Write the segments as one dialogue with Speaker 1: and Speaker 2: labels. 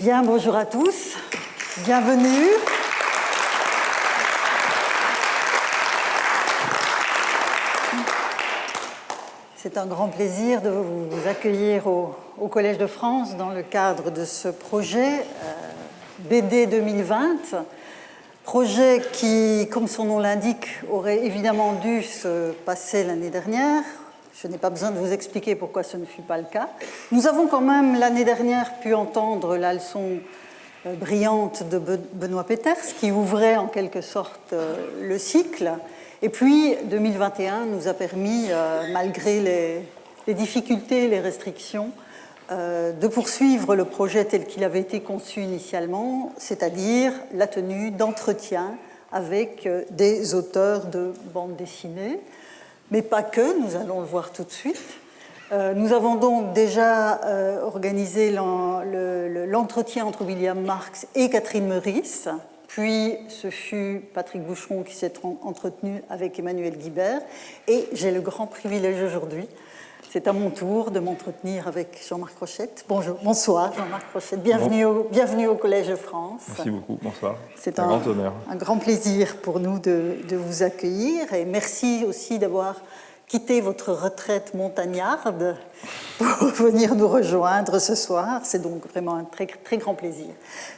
Speaker 1: Bien, bonjour à tous, bienvenue. C'est un grand plaisir de vous accueillir au Collège de France dans le cadre de ce projet BD 2020. Projet qui, comme son nom l'indique, aurait évidemment dû se passer l'année dernière. Je n'ai pas besoin de vous expliquer pourquoi ce ne fut pas le cas. Nous avons quand même l'année dernière pu entendre la leçon brillante de Benoît Peeters qui ouvrait en quelque sorte le cycle. Et puis 2021 nous a permis, malgré les difficultés et les restrictions, de poursuivre le projet tel qu'il avait été conçu initialement, c'est-à-dire la tenue d'entretiens avec des auteurs de bandes dessinées, mais pas que, nous allons le voir tout de suite. Nous avons donc déjà organisé l'entretien entre William Marx et Catherine Meurice, puis ce fut Patrick Boucheron qui s'est entretenu avec Emmanuel Guibert, et j'ai le grand privilège aujourd'hui, c'est à mon tour de m'entretenir avec Jean-Marc Rochette. Bonsoir Jean-Marc Rochette, bienvenue au Collège de France.
Speaker 2: Merci beaucoup, bonsoir.
Speaker 1: C'est un grand honneur. Un grand plaisir pour nous de vous accueillir, et merci aussi d'avoir quitté votre retraite montagnarde pour venir nous rejoindre ce soir. C'est donc vraiment un très, très grand plaisir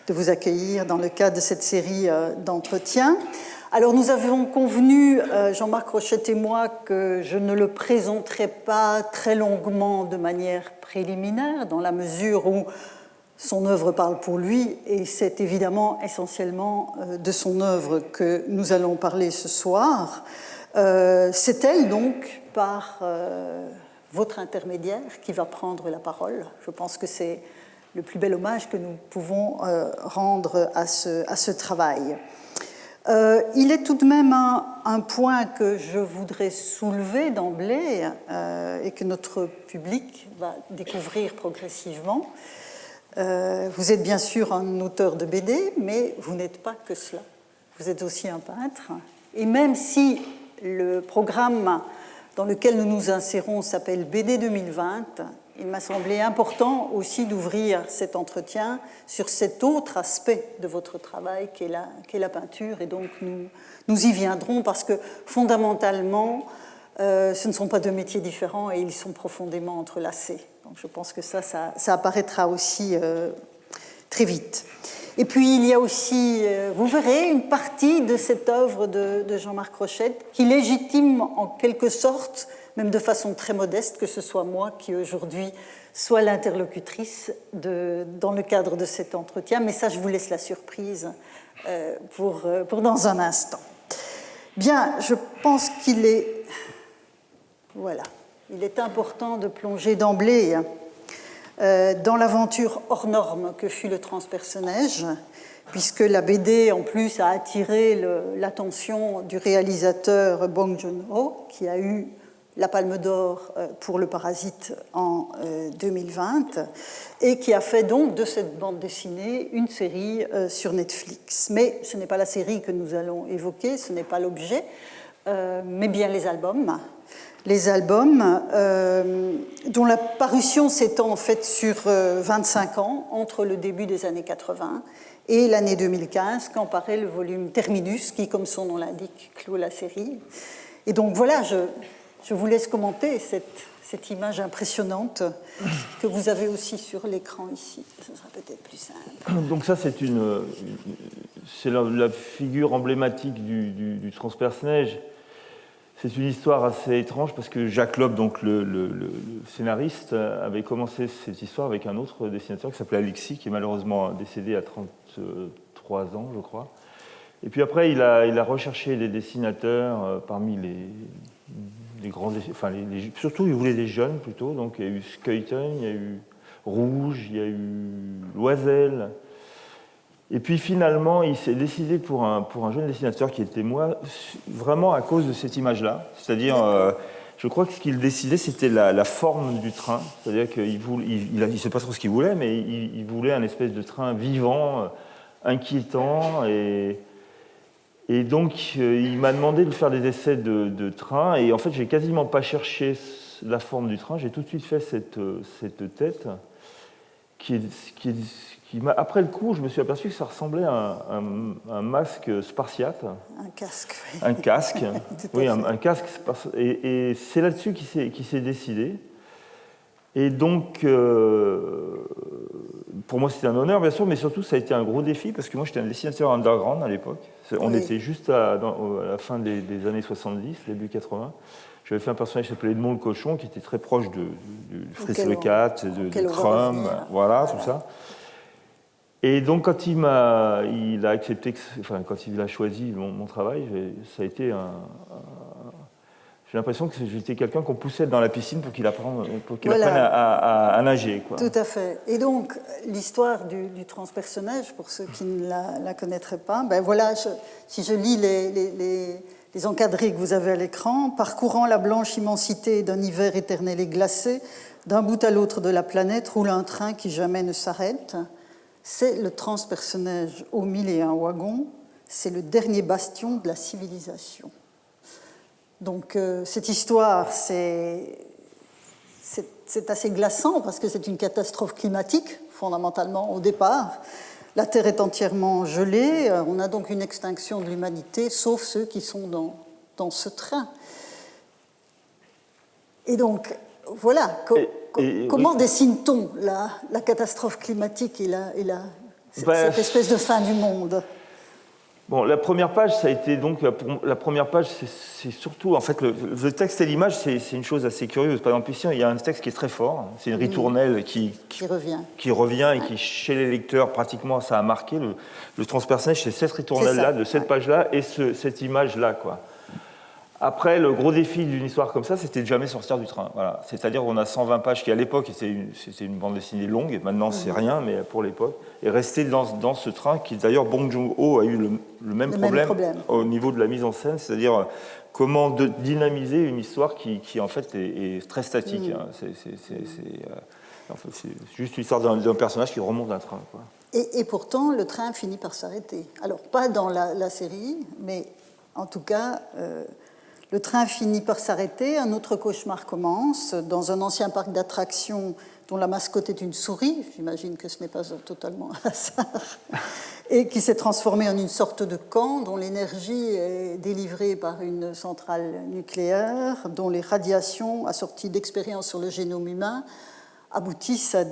Speaker 1: de vous accueillir dans le cadre de cette série d'entretiens. Alors nous avions convenu, Jean-Marc Rochette et moi, que je ne le présenterai pas très longuement de manière préliminaire, dans la mesure où son œuvre parle pour lui, et c'est évidemment essentiellement de son œuvre que nous allons parler ce soir. C'est elle donc, par votre intermédiaire, qui va prendre la parole. Je pense que c'est le plus bel hommage que nous pouvons rendre à ce travail. Il est tout de même un point que je voudrais soulever d'emblée et que notre public va découvrir progressivement. Vous êtes bien sûr un auteur de BD, mais vous n'êtes pas que cela. Vous êtes aussi un peintre. Et même si le programme dans lequel nous nous insérons s'appelle BD 2020, il m'a semblé important aussi d'ouvrir cet entretien sur cet autre aspect de votre travail qu'est la peinture. Et donc nous y viendrons parce que fondamentalement, ce ne sont pas deux métiers différents et ils sont profondément entrelacés. Donc je pense que ça apparaîtra aussi très vite. Et puis il y a aussi, vous verrez, une partie de cette œuvre de Jean-Marc Rochette qui légitime en quelque sorte, même de façon très modeste, que ce soit moi qui aujourd'hui soit l'interlocutrice dans le cadre de cet entretien. Mais ça, je vous laisse la surprise pour dans un instant. Bien, je pense qu'il est important de plonger d'emblée dans l'aventure hors norme que fut le transpersonnage, puisque la BD, en plus, a attiré l'attention du réalisateur Bong Joon-ho, qui a eu la Palme d'Or pour Le Parasite en 2020, et qui a fait donc de cette bande dessinée une série sur Netflix. Mais ce n'est pas la série que nous allons évoquer, ce n'est pas l'objet, mais bien les albums. Les albums dont la parution s'étend en fait sur 25 ans, entre le début des années 80 et l'année 2015, quand paraît le volume Terminus, qui, comme son nom l'indique, clôt la série. Et donc voilà, je vous laisse commenter cette image impressionnante que vous avez aussi sur l'écran ici. Ce sera peut-être plus simple.
Speaker 2: Donc ça, c'est la figure emblématique du transpersonnage. C'est une histoire assez étrange parce que Jacques Lob, donc le scénariste, avait commencé cette histoire avec un autre dessinateur qui s'appelait Alexis, qui est malheureusement décédé à 33 ans, je crois. Et puis après, il a recherché des dessinateurs parmi les grands, surtout il voulait des jeunes plutôt. Donc il y a eu Skuyten, il y a eu Rouge, il y a eu Loisel. Et puis finalement, il s'est décidé pour un jeune dessinateur qui était moi, vraiment à cause de cette image-là. C'est-à-dire, je crois que ce qu'il décidait, c'était la forme du train. C'est-à-dire qu'il ne sait pas trop ce qu'il voulait, mais il voulait un espèce de train vivant, inquiétant. Et donc, il m'a demandé de faire des essais de train. Et en fait, j'ai quasiment pas cherché la forme du train. J'ai tout de suite fait cette tête après le coup, je me suis aperçu que ça ressemblait à un masque spartiate.
Speaker 1: Un casque. Oui.
Speaker 2: Un casque, oui, un casque. Et c'est là-dessus qu'il s'est décidé. Et donc, pour moi, c'était un honneur, bien sûr, mais surtout, ça a été un gros défi, parce que moi, j'étais un dessinateur underground à l'époque. On était juste à la fin des années 70, début 80. J'avais fait un personnage qui s'appelait Edmond le Cochon, qui était très proche de Fritz le Cat, de Crumb, voilà, tout ça. Et donc, quand il a accepté, quand il a choisi mon travail, ça a été j'ai l'impression que j'étais quelqu'un qu'on poussait dans la piscine pour qu'il apprenne à nager, quoi.
Speaker 1: Tout à fait. Et donc, l'histoire du transpersonnage, pour ceux qui ne la connaîtraient pas, ben voilà, si je lis les encadrés que vous avez à l'écran, parcourant la blanche immensité d'un hiver éternel et glacé, d'un bout à l'autre de la planète roule un train qui jamais ne s'arrête. C'est le transpersonnage aux 1001 wagons, c'est le dernier bastion de la civilisation. Donc cette histoire, c'est assez glaçant parce que c'est une catastrophe climatique, fondamentalement, au départ. La Terre est entièrement gelée, on a donc une extinction de l'humanité, sauf ceux qui sont dans ce train. Et donc, voilà, comment dessine-t-on la catastrophe climatique et cette espèce de fin du monde ?
Speaker 2: Bon, la première page, ça a été donc la première page, c'est surtout en fait le texte et l'image, c'est une chose assez curieuse. Par exemple, ici, il y a un texte qui est très fort. C'est une ritournelle qui revient et qui, chez les lecteurs, pratiquement, ça a marqué. Le transpersonnage, c'est cette ritournelle-là, de cette page-là, et cette image-là, quoi. Après, le gros défi d'une histoire comme ça, c'était de jamais sortir du train. Voilà. C'est-à-dire qu'on a 120 pages qui, à l'époque, c'était une bande dessinée longue. Maintenant, c'est rien, mais pour l'époque. Et rester dans ce train, qui d'ailleurs, Bong Joon-ho a eu le même problème au niveau de la mise en scène, c'est-à-dire comment dynamiser une histoire qui en fait, est très statique. Hein. C'est juste l'histoire d'un personnage qui remonte un train, quoi.
Speaker 1: Et pourtant, le train finit par s'arrêter. Alors, pas dans la série, mais en tout cas... le train finit par s'arrêter, un autre cauchemar commence dans un ancien parc d'attractions dont la mascotte est une souris, j'imagine que ce n'est pas totalement un hasard, et qui s'est transformé en une sorte de camp dont l'énergie est délivrée par une centrale nucléaire, dont les radiations, assorties d'expériences sur le génome humain, aboutissent à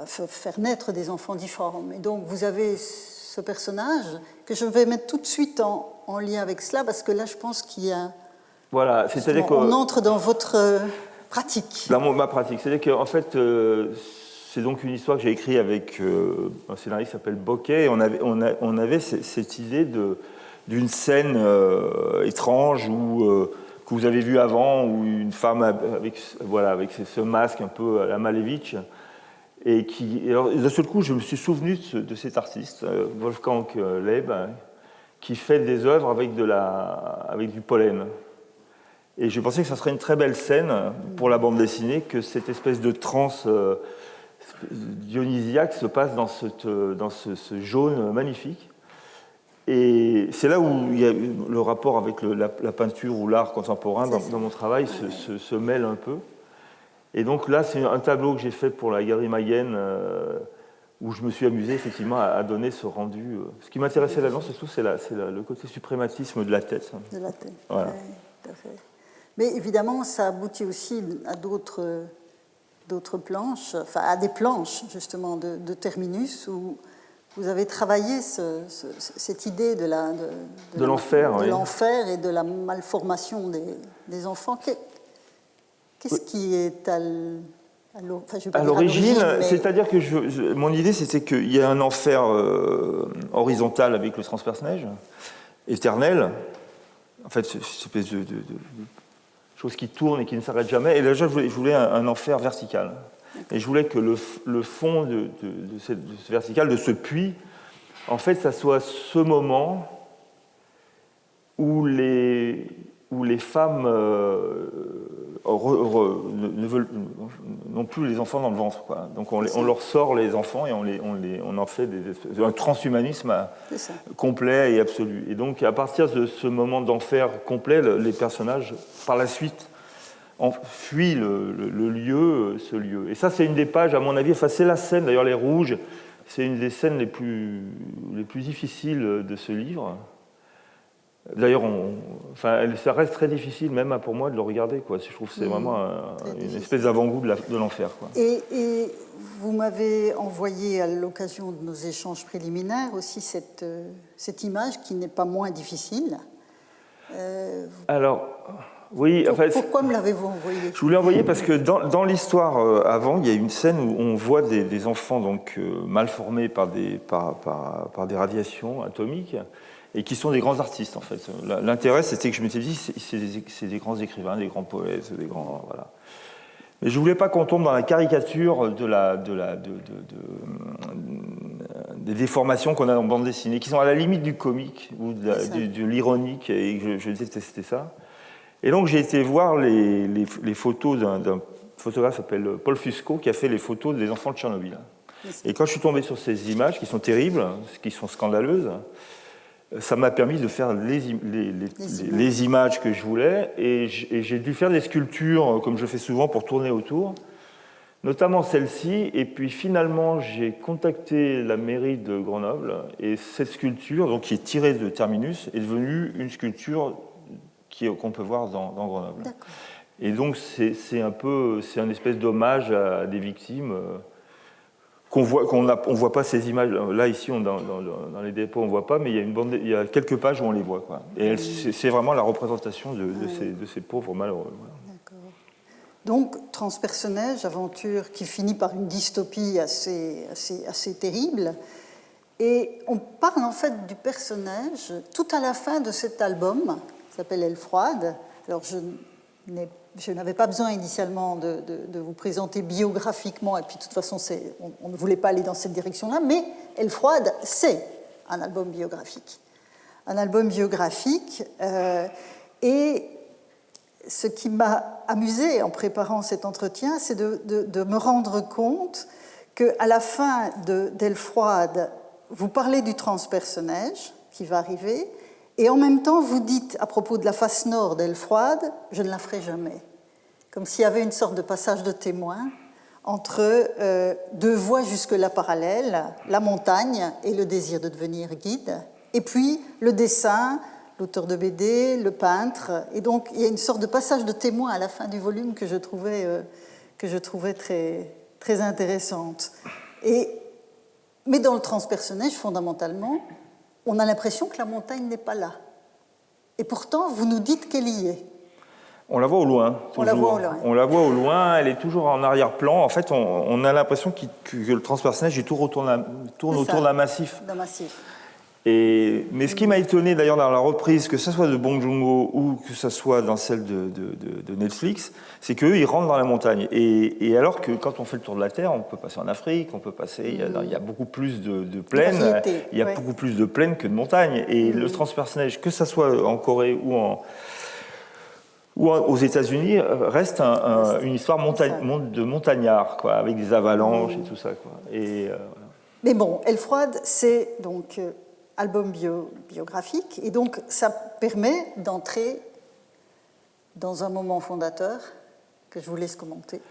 Speaker 1: faire naître des enfants difformes. Et donc vous avez ce personnage que je vais mettre tout de suite en lien avec cela, parce que là, je pense qu'il y a...
Speaker 2: Voilà, c'est-à-dire qu'on
Speaker 1: entre dans votre pratique.
Speaker 2: Dans ma pratique. C'est-à-dire qu'en fait, c'est donc une histoire que j'ai écrite avec un scénariste qui s'appelle Bocquet, et on avait cette idée d'une scène étrange que vous avez vue avant, où une femme avec ce masque un peu à la Malevich, et alors, d'un seul coup, je me suis souvenu de cet artiste, Wolfgang Leib, qui fait des œuvres avec du pollen. Et je pensais que ça serait une très belle scène pour la bande dessinée, que cette espèce de transe dionysiaque se passe dans ce jaune magnifique. Et c'est là où il y a le rapport avec la peinture ou l'art contemporain dans mon travail se mêle un peu. Et donc là, c'est un tableau que j'ai fait pour la Galerie Mayenne, où je me suis amusé effectivement à donner ce rendu. Ce qui m'intéressait là-dedans, surtout, c'est le côté suprématisme de la tête.
Speaker 1: De la tête,
Speaker 2: voilà.
Speaker 1: Oui, tout à fait. Mais évidemment, ça aboutit aussi à d'autres planches, enfin à des planches justement de Terminus, où vous avez travaillé cette idée de
Speaker 2: l'enfer,
Speaker 1: de l'enfer et de la malformation des enfants. Qu'est-ce qui est à
Speaker 2: l'origine, c'est-à-dire que mon idée, c'était qu'il y a un enfer horizontal avec le transpersonnage, éternel, en fait, cette espèce de chose qui tourne et qui ne s'arrête jamais. Et là, je voulais un enfer vertical. Et je voulais que le fond de ce vertical, de ce puits, en fait, ça soit ce moment où les femmes n'ont plus les enfants dans le ventre, quoi. Donc on leur sort les enfants et on en fait un transhumanisme complet et absolu. Et donc à partir de ce moment d'enfer complet, les personnages, par la suite, fuit le lieu, ce lieu. Et ça, c'est une des pages, à mon avis, enfin, c'est la scène, d'ailleurs, les rouges, c'est une des scènes les plus difficiles de ce livre. D'ailleurs, ça reste très difficile, même pour moi, de le regarder, quoi. Je trouve que c'est vraiment une espèce d'avant-goût de l'enfer, quoi.
Speaker 1: Et vous m'avez envoyé, à l'occasion de nos échanges préliminaires, aussi cette image qui n'est pas moins difficile.
Speaker 2: Alors, oui...
Speaker 1: Pourquoi me l'avez-vous envoyé ?
Speaker 2: Je vous l'ai envoyé parce que dans l'histoire avant, il y a une scène où on voit des enfants donc, mal formés par des radiations atomiques, et qui sont des grands artistes, en fait. L'intérêt, c'était que je m'étais dit, c'est des grands écrivains, des grands poètes, des grands... Voilà. Mais je ne voulais pas qu'on tombe dans la caricature des déformations qu'on a en bande dessinée, qui sont à la limite du comique ou de l'ironique, et je détestais ça. Et donc, j'ai été voir les photos d'un photographe qui s'appelle Paul Fusco, qui a fait les photos des enfants de Tchernobyl. Et quand je suis tombé sur ces images, qui sont terribles, qui sont scandaleuses, ça m'a permis de faire les images que je voulais, et j'ai dû faire des sculptures, comme je fais souvent, pour tourner autour, notamment celle-ci, et puis finalement j'ai contacté la mairie de Grenoble, et cette sculpture, donc, qui est tirée de Terminus, est devenue une sculpture qu'on peut voir dans Grenoble. D'accord. Et donc c'est un espèce d'hommage à des victimes... on voit pas ces images. Là, ici, dans les dépôts, on ne voit pas, mais il y a quelques pages où on les voit, quoi. Et c'est vraiment la représentation de ces pauvres malheureux. Voilà.
Speaker 1: D'accord. Donc, Transpersonnage, aventure qui finit par une dystopie assez terrible. Et on parle en fait du personnage tout à la fin de cet album, qui s'appelle Elle froide. Alors, je n'avais pas besoin initialement de vous présenter biographiquement, et puis de toute façon, on ne voulait pas aller dans cette direction-là, mais Elle froide, c'est un album biographique. Un album biographique, et ce qui m'a amusé en préparant cet entretien, c'est de me rendre compte qu'à la fin d'Elle froide, vous parlez du transpersonnage qui va arriver, et en même temps, vous dites, à propos de la face nord d'Elle froide, je ne la ferai jamais. Comme s'il y avait une sorte de passage de témoin entre deux voies jusque-là parallèles, la montagne et le désir de devenir guide, et puis le dessin, l'auteur de BD, le peintre. Et donc, il y a une sorte de passage de témoin à la fin du volume que je trouvais très, très intéressante. Mais dans le transpersonnage, fondamentalement, on a l'impression que la montagne n'est pas là. Et pourtant, vous nous dites qu'elle y est.
Speaker 2: On la voit au loin.
Speaker 1: On la voit au loin.
Speaker 2: On la voit au loin, elle est toujours en arrière-plan. En fait, on a l'impression que le transpersonnage il tourne autour d'un massif.
Speaker 1: D'un massif.
Speaker 2: Mais ce qui m'a étonné d'ailleurs dans la reprise, que ce soit de Bong Joon-ho ou que ce soit dans celle de Netflix, c'est qu'eux, ils rentrent dans la montagne. Et alors que quand on fait le tour de la Terre, on peut passer en Afrique, on peut passer... Il y a beaucoup plus de plaines. Il y a beaucoup plus de plaines que de montagnes. Et le transpersonnage, que ce soit en Corée ou aux États-Unis, reste une histoire de montagnard, quoi, avec des avalanches et tout ça, quoi. Voilà.
Speaker 1: Mais bon, Elle froide, c'est donc album biographique, et donc ça permet d'entrer dans un moment fondateur que je vous laisse commenter.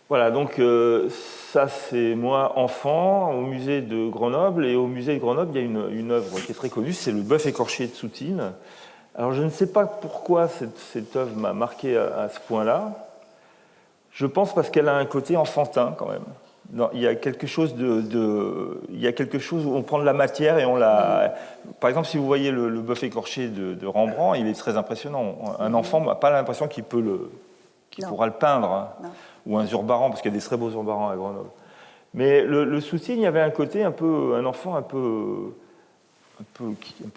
Speaker 2: Voilà, donc ça c'est moi enfant au musée de Grenoble, et au musée de Grenoble il y a une œuvre qui est très connue, c'est le bœuf écorché de Soutine. Alors je ne sais pas pourquoi cette œuvre m'a marqué à ce point-là. Je pense parce qu'elle a un côté enfantin quand même. Il y a quelque chose où on prend de la matière et on la... Par exemple, si vous voyez le bœuf écorché de Rembrandt, il est très impressionnant. Un enfant n'a pas l'impression qu'il pourra le peindre, hein. Ou un Zurbaran, parce qu'il y a des très beaux Zurbarans à Grenoble. Mais le Soutine, il y avait un côté un enfant un peu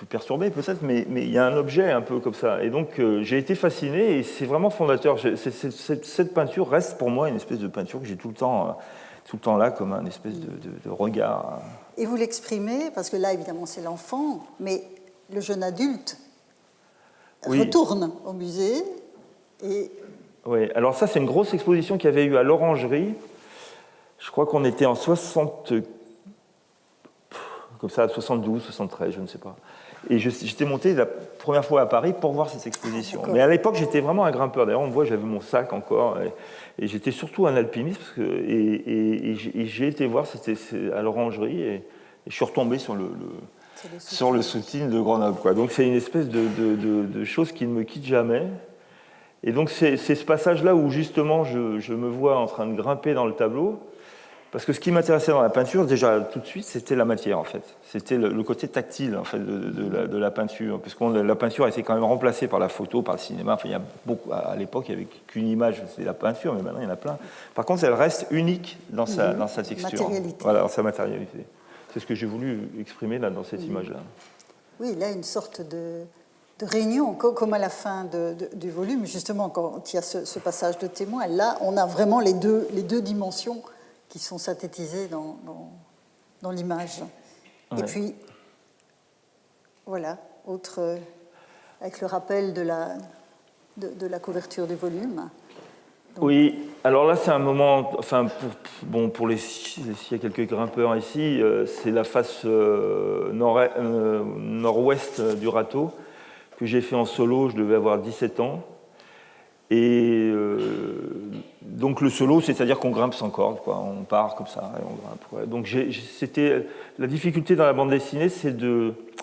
Speaker 2: perturbé peut-être, mais il y a un objet un peu comme ça. Et donc j'ai été fasciné, et c'est vraiment fondateur. Cette peinture reste pour moi une espèce de peinture que j'ai tout le temps là, comme un espèce de regard.
Speaker 1: Et vous l'exprimez, parce que là, évidemment, c'est l'enfant, mais le jeune adulte retourne au musée.
Speaker 2: Oui, alors ça, c'est une grosse exposition qu'il y avait eu à l'Orangerie. Je crois qu'on était en 72, 73, je ne sais pas. Et j'étais monté la première fois à Paris pour voir cette exposition.
Speaker 1: D'accord.
Speaker 2: Mais à l'époque, j'étais vraiment un grimpeur. D'ailleurs, on me voit, j'avais mon sac encore. Et j'étais surtout un alpiniste. Et j'ai été voir, c'était à l'Orangerie. Et je suis retombé sur le soutien de Grenoble, quoi. Donc c'est une espèce de chose qui ne me quitte jamais. Et donc c'est ce passage-là où justement je me vois en train de grimper dans le tableau. Parce que ce qui m'intéressait dans la peinture, déjà tout de suite, c'était la matière en fait. C'était le côté tactile en fait de la peinture, puisque la peinture a été quand même remplacée par la photo, par le cinéma. Enfin, il y a beaucoup, à l'époque, il n'y avait qu'une image, c'était la peinture, mais maintenant il y en a plein. Par contre, elle reste unique dans sa texture, voilà, dans sa matérialité. C'est ce que j'ai voulu exprimer là dans cette image-là.
Speaker 1: Oui, là, une sorte de réunion, comme à la fin du volume, justement, quand il y a ce passage de témoin. Là, on a vraiment les deux dimensions qui sont synthétisées dans l'image. Ouais. Et puis, voilà, avec le rappel de la couverture du volume. Donc,
Speaker 2: oui, alors là c'est un moment, enfin s'il y a quelques grimpeurs ici, c'est la face nord-ouest du râteau que j'ai fait en solo, je devais avoir 17 ans. Et donc le solo, c'est-à-dire qu'on grimpe sans corde, quoi. On part comme ça et on grimpe. Ouais. Donc c'était la difficulté dans la bande dessinée,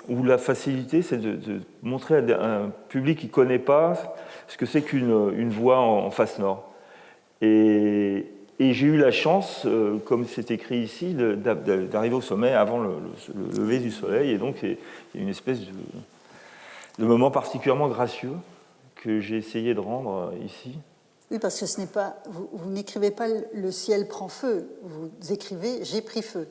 Speaker 2: ou la facilité, c'est de montrer à un public qui ne connaît pas ce que c'est qu'une voie en face nord. Et j'ai eu la chance, comme c'est écrit ici, d'arriver au sommet avant le lever du soleil. Et donc il y a une espèce de moment particulièrement gracieux que j'ai essayé de rendre ici.
Speaker 1: Oui, parce que ce n'est pas, vous n'écrivez pas le ciel prend feu, vous écrivez j'ai pris feu.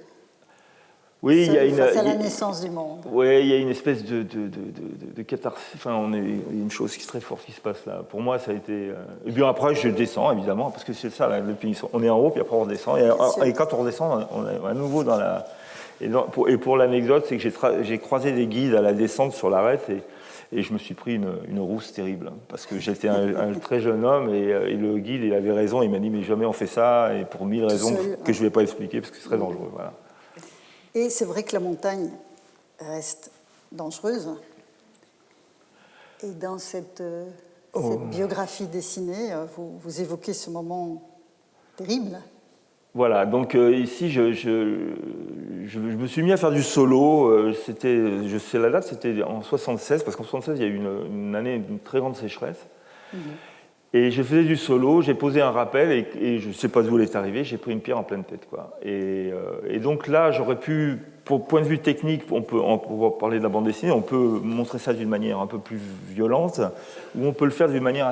Speaker 2: Oui, il y a
Speaker 1: face à la naissance du monde.
Speaker 2: Oui, il y a une espèce de catharsis. Enfin, il y a une chose qui est très forte qui se passe là. Pour moi, ça a été. Et bien après, je descends évidemment, parce que c'est ça la définition. On est en haut, puis après on redescend. Et quand on redescend, on est à nouveau dans la. Et pour l'anecdote, c'est que j'ai croisé des guides à la descente sur l'arête et je me suis pris une rousse terrible, parce que j'étais un très jeune homme et le guide, il avait raison, il m'a dit mais jamais on fait ça, et pour 1000 raisons que je ne vais pas expliquer, parce que c'est très dangereux. Voilà.
Speaker 1: Et c'est vrai que la montagne reste dangereuse. Et dans cette biographie dessinée, vous évoquez ce moment terrible. Voilà, donc ici, je me suis mis à faire du solo. Je sais la date, c'était en 76, parce qu'en 76, il y a eu une année d'une très grande sécheresse. Mmh. Et je faisais du solo, j'ai posé un rappel, et je ne sais pas d'où il est arrivé, j'ai pris une pierre en pleine tête, quoi. Et donc là, j'aurais pu, pour point de vue technique, on peut parler de la bande dessinée, on peut montrer ça d'une manière un peu plus violente, ou on peut le faire d'une manière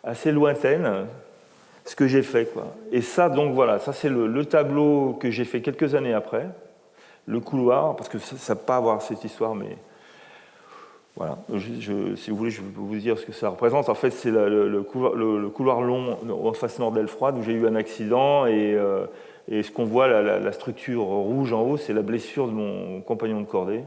Speaker 1: assez lointaine. Ce que j'ai fait, quoi. Et ça, donc voilà, ça c'est le tableau que j'ai fait quelques années après, le couloir, parce que ça ne va pas avoir cette histoire, mais voilà. Si vous voulez, je peux vous dire ce que ça représente. En fait, c'est le couloir long en face nord d'Elfroide où j'ai eu un accident et ce qu'on voit, la structure rouge en haut, c'est la blessure de mon compagnon de cordée.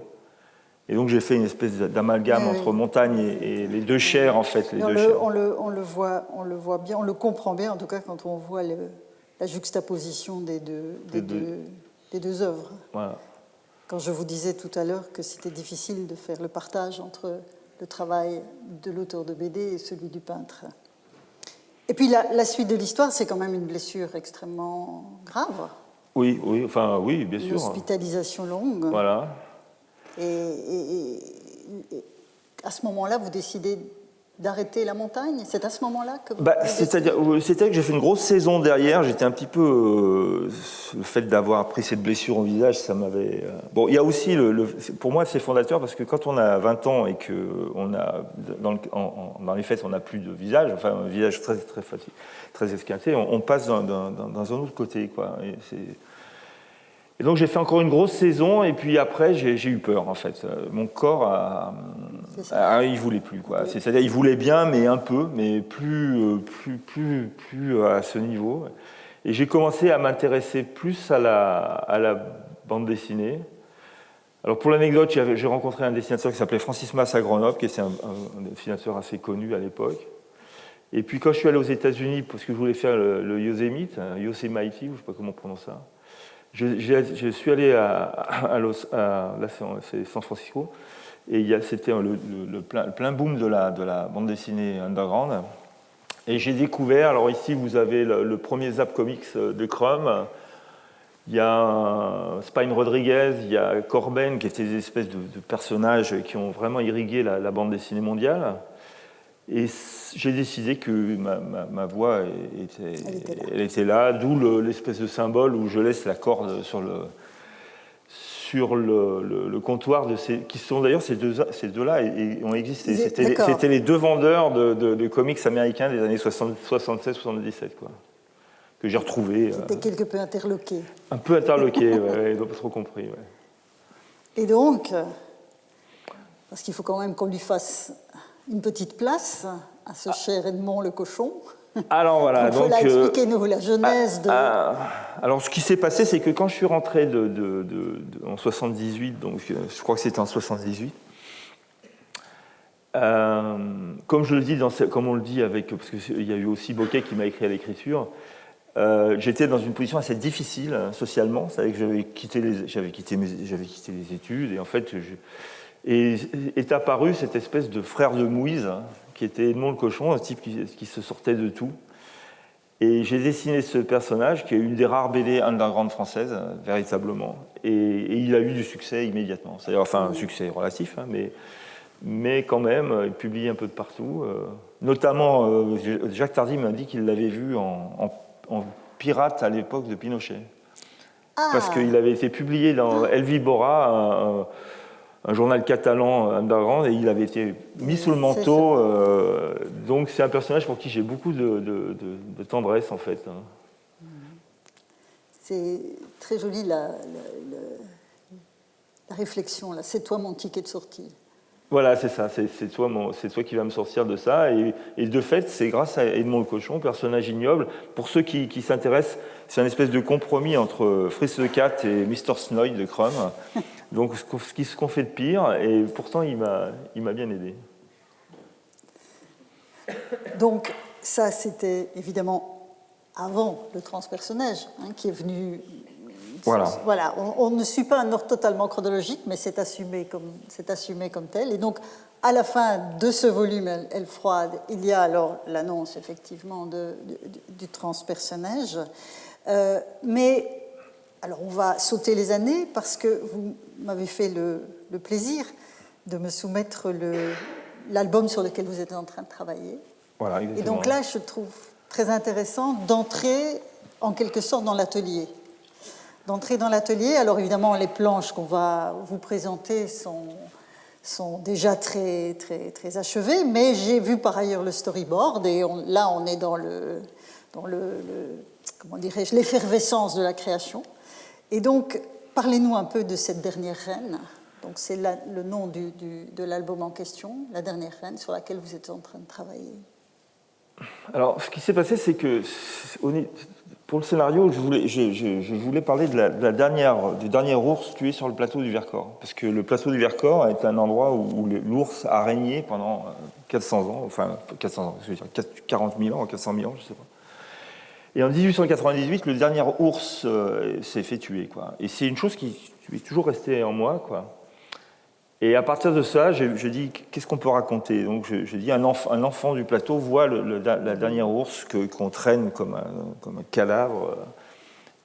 Speaker 1: Et donc j'ai fait une espèce d'amalgame entre montagne et les deux chairs, en fait. On le voit bien, on le comprend bien, en tout cas quand on voit la juxtaposition des deux œuvres.
Speaker 2: Voilà.
Speaker 1: Quand je vous disais tout à l'heure que c'était difficile de faire le partage entre le travail de l'auteur de BD et celui du peintre. Et puis la suite de l'histoire, c'est quand même une blessure extrêmement grave.
Speaker 2: Oui, bien sûr.
Speaker 1: Une hospitalisation longue.
Speaker 2: Voilà.
Speaker 1: Et à ce moment-là, vous décidez d'arrêter la montagne? C'est à ce moment-là que vous
Speaker 2: c'est-à-dire que j'ai fait une grosse saison derrière. J'étais un petit peu... le fait d'avoir pris cette blessure au visage, ça m'avait... Bon, il y a aussi... pour moi, c'est fondateur parce que quand on a 20 ans et qu'on a... Dans les faits, on n'a plus de visage, enfin un visage très, très fatigué, très esquinté, on passe dans un autre côté, quoi. Et donc j'ai fait encore une grosse saison et puis après j'ai eu peur en fait. Mon corps il voulait plus, quoi. C'est-à-dire il voulait bien mais un peu, mais plus à ce niveau. Et j'ai commencé à m'intéresser plus à la bande dessinée. Alors pour l'anecdote, j'ai rencontré un dessinateur qui s'appelait Francis Mas à Grenoble, qui était un dessinateur assez connu à l'époque. Et puis quand je suis allé aux États-Unis parce que je voulais faire le Yosemite, Yosemite, je ne sais pas comment on prononce ça. Je suis allé c'est San Francisco, Et c'était le plein boom de la bande dessinée underground. Et j'ai découvert, alors ici vous avez le premier Zap Comics de Crumb. Il y a Spine Rodriguez, il y a Corben, qui étaient des espèces de personnages qui ont vraiment irrigué la bande dessinée mondiale. Et j'ai décidé que ma voix était là, d'où l'espèce de symbole où je laisse la corde sur le comptoir de qui sont d'ailleurs ces deux-là et ont existé. C'était les deux vendeurs de comics américains des années 76-77, quoi, que j'ai retrouvés.
Speaker 1: C'était quelque peu interloqué.
Speaker 2: Un peu interloqué, ouais, ils n'ont pas trop compris. Ouais.
Speaker 1: Et donc, parce qu'il faut quand même qu'on lui fasse une petite place à ce cher Edmond le cochon.
Speaker 2: Alors voilà.
Speaker 1: Donc, expliquez-nous la genèse de...
Speaker 2: Alors ce qui s'est passé, c'est que quand je suis rentré en 78, donc je crois que c'était en 78, comme je le dis, comme on le dit parce qu'il y a eu aussi Bocquet qui m'a écrit à l'écriture, j'étais dans une position assez difficile socialement, c'est-à-dire que j'avais quitté les études et en fait est apparu cette espèce de frère de Mouise qui était Edmond le cochon, un type qui se sortait de tout. Et j'ai dessiné ce personnage qui est une des rares BD underground françaises, véritablement. Et il a eu du succès immédiatement. C'est-à-dire, enfin, un succès relatif, hein, mais quand même, il publie un peu de partout. Notamment, Jacques Tardy m'a dit qu'il l'avait vu en pirate à l'époque de Pinochet. Parce qu'il avait été publié dans El Víbora, un journal catalan underground, et il avait été mis sous le manteau. Donc c'est un personnage pour qui j'ai beaucoup de tendresse, en fait.
Speaker 1: C'est très joli, la réflexion, là. C'est toi mon ticket de sortie.
Speaker 2: Voilà, c'est ça, c'est toi qui vas me sortir de ça. Et de fait, c'est grâce à Edmond le cochon, personnage ignoble. Pour ceux qui s'intéressent, c'est un espèce de compromis entre Fritz the Cat et Mr. Snoid de Crumb. Donc ce qu'on fait de pire, et pourtant il m'a bien aidé.
Speaker 1: Donc ça, c'était évidemment avant le transpersonnage, qui est venu... Voilà, on ne suit pas un ordre totalement chronologique, mais c'est assumé comme tel. Et donc, à la fin de ce volume, Elle froide, il y a alors l'annonce, effectivement, du transpersonnage. Mais, alors, on va sauter les années, parce que vous m'avez fait le plaisir de me soumettre l'album sur lequel vous êtes en train de travailler.
Speaker 2: Voilà, exactement.
Speaker 1: Et donc là, je trouve très intéressant d'entrer, en quelque sorte, dans l'atelier. Alors évidemment, les planches qu'on va vous présenter sont déjà très, très, très achevées, mais j'ai vu par ailleurs le storyboard, et là, on est dans comment dirais-je, l'effervescence de la création. Et donc, parlez-nous un peu de cette dernière reine. Donc, c'est le nom de l'album en question, La dernière reine, sur laquelle vous êtes en train de travailler.
Speaker 2: Alors, ce qui s'est passé, c'est que pour le scénario, je voulais parler du dernier ours tué sur le plateau du Vercors. Parce que le plateau du Vercors est un endroit où l'ours a régné pendant 400 ans, enfin 400 ans, je veux dire 40 000 ans, 400 000 ans, je ne sais pas. Et en 1898, le dernier ours s'est fait tuer, quoi. Et c'est une chose qui est toujours restée en moi, quoi. Et à partir de ça, je dis, qu'est-ce qu'on peut raconter? Donc je dis, un enfant du plateau voit la dernière ours qu'on traîne comme un cadavre.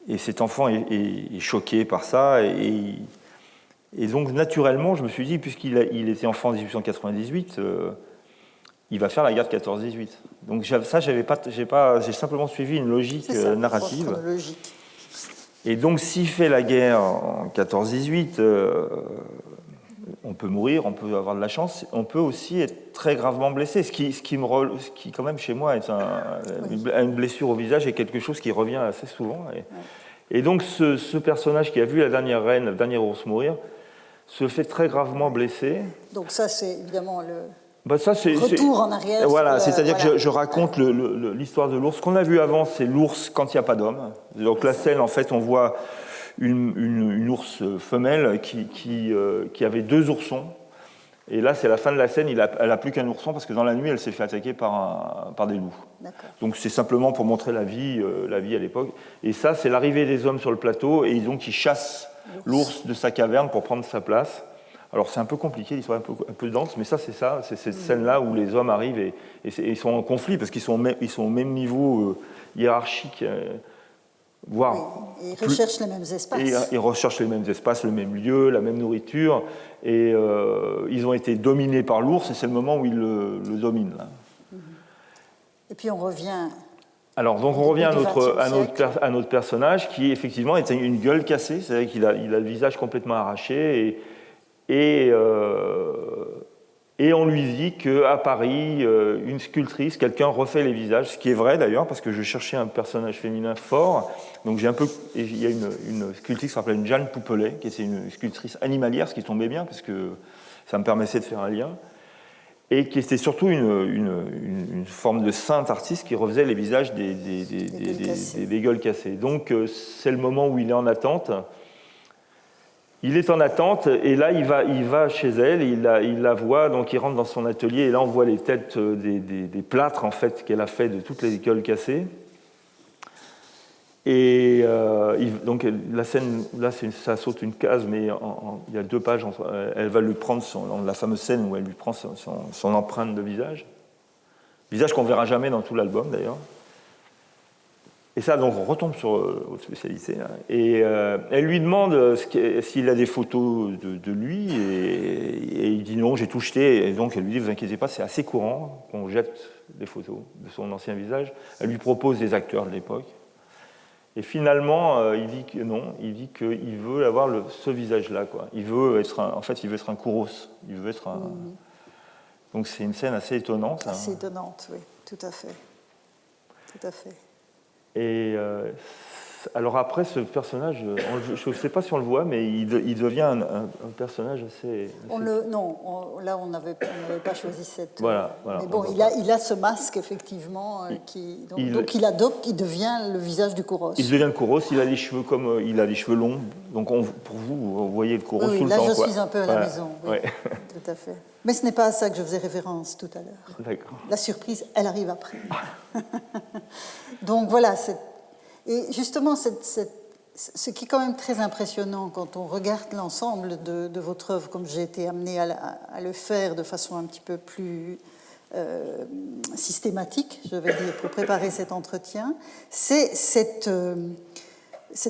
Speaker 2: Et cet enfant est choqué par ça. Et donc, naturellement, je me suis dit, puisqu'il était enfant en 1898, il va faire la guerre de 14-18. Donc ça, j'ai simplement suivi une logique narrative.
Speaker 1: Logique.
Speaker 2: Et donc, s'il fait la guerre en 14-18... on peut mourir, on peut avoir de la chance, on peut aussi être très gravement blessé, ce qui quand même chez moi est une blessure au visage et quelque chose qui revient assez souvent. Et donc ce personnage qui a vu la dernière reine, le dernier ours mourir, se fait très gravement blessé.
Speaker 1: Donc ça c'est évidemment le
Speaker 2: retour
Speaker 1: en arrière.
Speaker 2: Voilà, c'est-à-dire que je raconte l'histoire de l'ours. Ce qu'on a vu avant, c'est l'ours quand il n'y a pas d'homme. Donc la scène, en fait, on voit une ours femelle qui avait 2 oursons. Et là, c'est la fin de la scène, elle n'a plus qu'un ourson parce que dans la nuit, elle s'est fait attaquer par des loups. D'accord. Donc c'est simplement pour montrer la vie à l'époque. Et ça, c'est l'arrivée des hommes sur le plateau et donc ils chassent l'ours de sa caverne pour prendre sa place. Alors c'est un peu compliqué, l'histoire est un peu dense, mais c'est cette scène-là où les hommes arrivent et ils sont en conflit parce qu'ils sont au même niveau hiérarchique, voire...
Speaker 1: Oui, ils recherchent les mêmes espaces.
Speaker 2: Et ils recherchent les mêmes espaces, le même lieu, la même nourriture, et ils ont été dominés par l'ours, et c'est le moment où ils le dominent. Là.
Speaker 1: Et puis on revient...
Speaker 2: Alors, donc on revient à notre personnage qui, effectivement, est une gueule cassée, c'est-à-dire qu'il a le visage complètement arraché, et on lui dit qu'à Paris, une sculptrice, quelqu'un refait les visages, ce qui est vrai d'ailleurs, parce que je cherchais un personnage féminin fort. Donc il y a une sculptrice qui s'appelle Jeanne Poupelet, qui est une sculptrice animalière, ce qui tombait bien, parce que ça me permettait de faire un lien, et qui était surtout une forme de sainte artiste qui refaisait les visages des gueules cassées. Donc c'est le moment où il est en attente. Il est en attente et là il va chez elle, il la voit, donc il rentre dans son atelier et là on voit les têtes des plâtres en fait qu'elle a fait de toutes les gueules cassées. Et donc la scène, là ça saute une case, mais il y a 2 pages, elle va lui prendre la fameuse scène où elle lui prend son empreinte de visage qu'on ne verra jamais dans tout l'album d'ailleurs. Et ça, donc, on retombe sur votre spécialité. Hein. Et elle lui demande s'il a des photos de lui, et il dit non, j'ai tout jeté. Et donc, elle lui dit, vous inquiétez pas, c'est assez courant qu'on jette des photos de son ancien visage. Elle lui propose des acteurs de l'époque. Et finalement, il dit que non, il dit qu'il veut avoir ce visage-là. Quoi. Il veut être un Kouros. Il veut être un... Donc, c'est une scène assez étonnante.
Speaker 1: Assez étonnante, oui, tout à fait. Tout à fait.
Speaker 2: Et alors après, ce personnage, je ne sais pas si on le voit, mais il devient un personnage assez...
Speaker 1: Là, on n'avait pas choisi cette...
Speaker 2: Voilà.
Speaker 1: Mais bon, il a ce masque, effectivement, donc il adopte, il devient le visage du Kouros.
Speaker 2: Il devient le Kouros, il a les cheveux longs, donc pour vous voyez le Kouros tout le temps.
Speaker 1: Là, je suis un peu à la maison, oui, tout à fait. Mais ce n'est pas à ça que je faisais référence tout à l'heure.
Speaker 2: D'accord.
Speaker 1: La surprise, elle arrive après. Donc voilà, et justement, ce qui est quand même très impressionnant quand on regarde l'ensemble de votre œuvre, comme j'ai été amenée à le faire de façon un petit peu plus systématique, je vais dire, pour préparer cet entretien, c'est cette